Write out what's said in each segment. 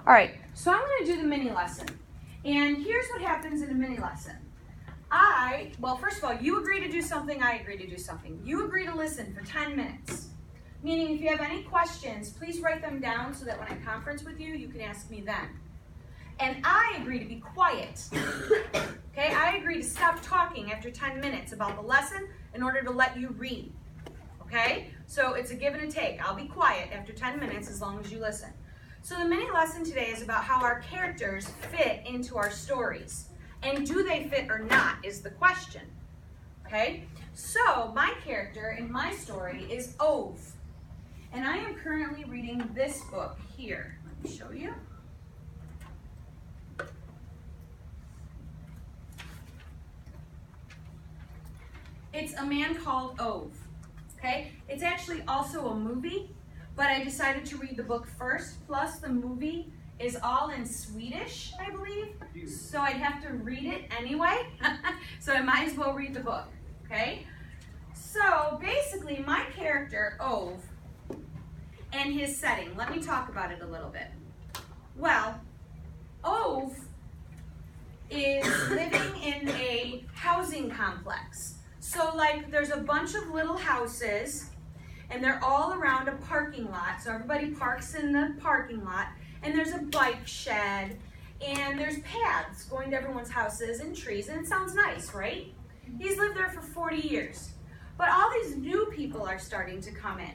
All right, so I'm going to do the mini lesson. And here's what happens in a mini lesson. Well, first of all, you agree to do something, I agree to do something. You agree to listen for 10 minutes. Meaning if you have any questions, please write them down so that when I conference with you, you can ask me then. And I agree to be quiet. Okay, I agree to stop talking after 10 minutes about the lesson in order to let you read. Okay, so it's a give and a take. I'll be quiet after 10 minutes as long as you listen. So the mini lesson today is about how our characters fit into our stories. And do they fit or not is the question. Okay, so my character in my story is Ove. And I am currently reading this book here. Let me show you. It's A Man Called Ove. Okay, it's actually also a movie, but I decided to read the book first. Plus, the movie is all in Swedish, I believe. So I'd have to read it anyway. So I might as well read the book. Okay. So basically, my character Ove and his setting. Let me talk about it a little bit. Well, Ove is living in a housing complex. So like there's a bunch of little houses and they're all around a parking lot. So everybody parks in the parking lot and there's a bike shed and there's paths going to everyone's houses and trees and it sounds nice, right? He's lived there for 40 years. But all these new people are starting to come in.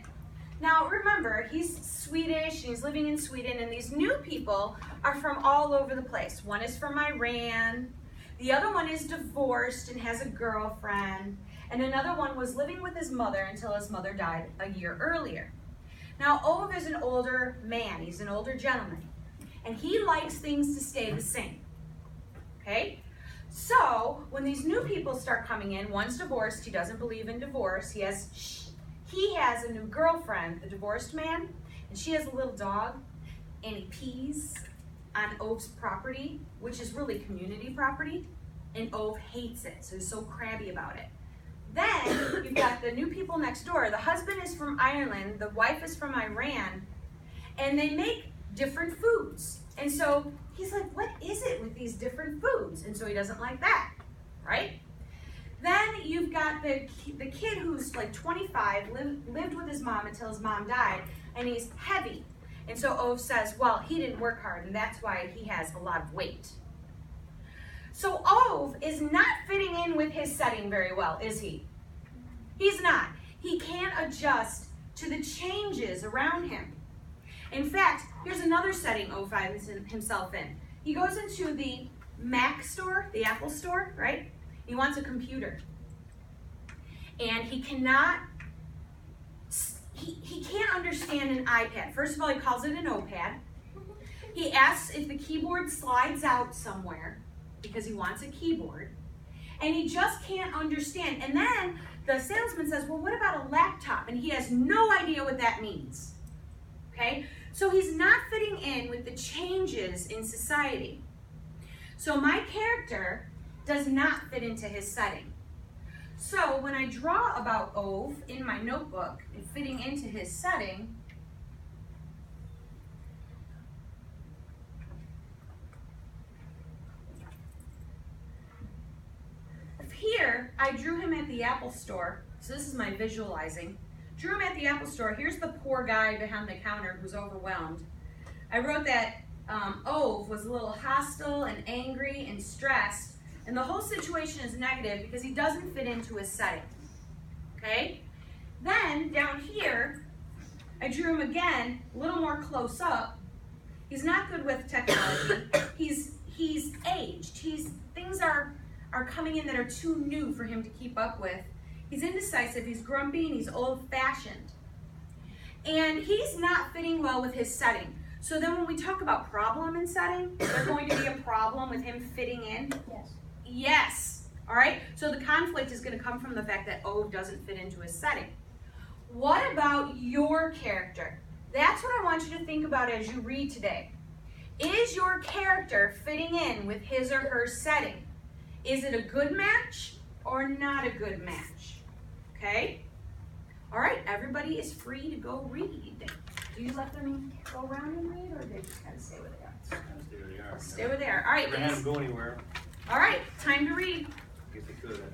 Now remember, he's Swedish, he's living in Sweden, and these new people are from all over the place. One is from Iran, the other one is divorced and has a girlfriend, and another one was living with his mother until his mother died a year earlier. Now Ove is an older man, he's an older gentleman, and he likes things to stay the same, okay? So when these new people start coming in, one's divorced, he doesn't believe in divorce, he has a new girlfriend, the divorced man, and she has a little dog, and he pees on Ove's property, which is really community property, and Ove hates it, so he's so crabby about it. Then you've got the new people next door. The husband is from Ireland, the wife is from Iran, and they make different foods. And so he's like, what is it with these different foods? And so he doesn't like that, right? Then you've got the kid who's like 25, lived with his mom until his mom died, and he's heavy. And so Ove says, well, he didn't work hard, and that's why he has a lot of weight. So Ove is not fitting in with his setting very well, is he? He's not. He can't adjust to the changes around him. In fact, here's another setting Ove finds himself in. He goes into the Mac store, the Apple store, right? He wants a computer. And he cannot, he can't understand an iPad. First of all, he calls it an OPAD. He asks if the keyboard slides out somewhere because he wants a keyboard. And he just can't understand. And then the salesman says, well, what about a laptop? And he has no idea what that means. Okay? So he's not fitting in with the changes in society. So my character does not fit into his setting. So when I draw about Ove in my notebook and fitting into his setting, here I drew him at the Apple store. So this is my visualizing. Drew him at the Apple store. Here's the poor guy behind the counter who's overwhelmed. I wrote that Ove was a little hostile and angry and stressed. And the whole situation is negative because he doesn't fit into his setting, okay? Then down here, I drew him again, a little more close up. He's not good with technology. He's aged. Things are coming in that are too new for him to keep up with. He's indecisive, he's grumpy, and he's old-fashioned. And he's not fitting well with his setting. So then when we talk about problem in setting, is there going to be a problem with him fitting in? Yes. Yes. All right? So the conflict is going to come from the fact that Ove doesn't fit into his setting. What about your character? That's what I want you to think about as you read today. Is your character fitting in with his or her setting? Is it a good match or not a good match? Okay? All right, everybody is free to go read. Do you let them go around and read, or do they just kind of stay where they are? Stay where they are. Stay where they are. All right, Never had ladies. them go anywhere. All right, time to read. I guess they could.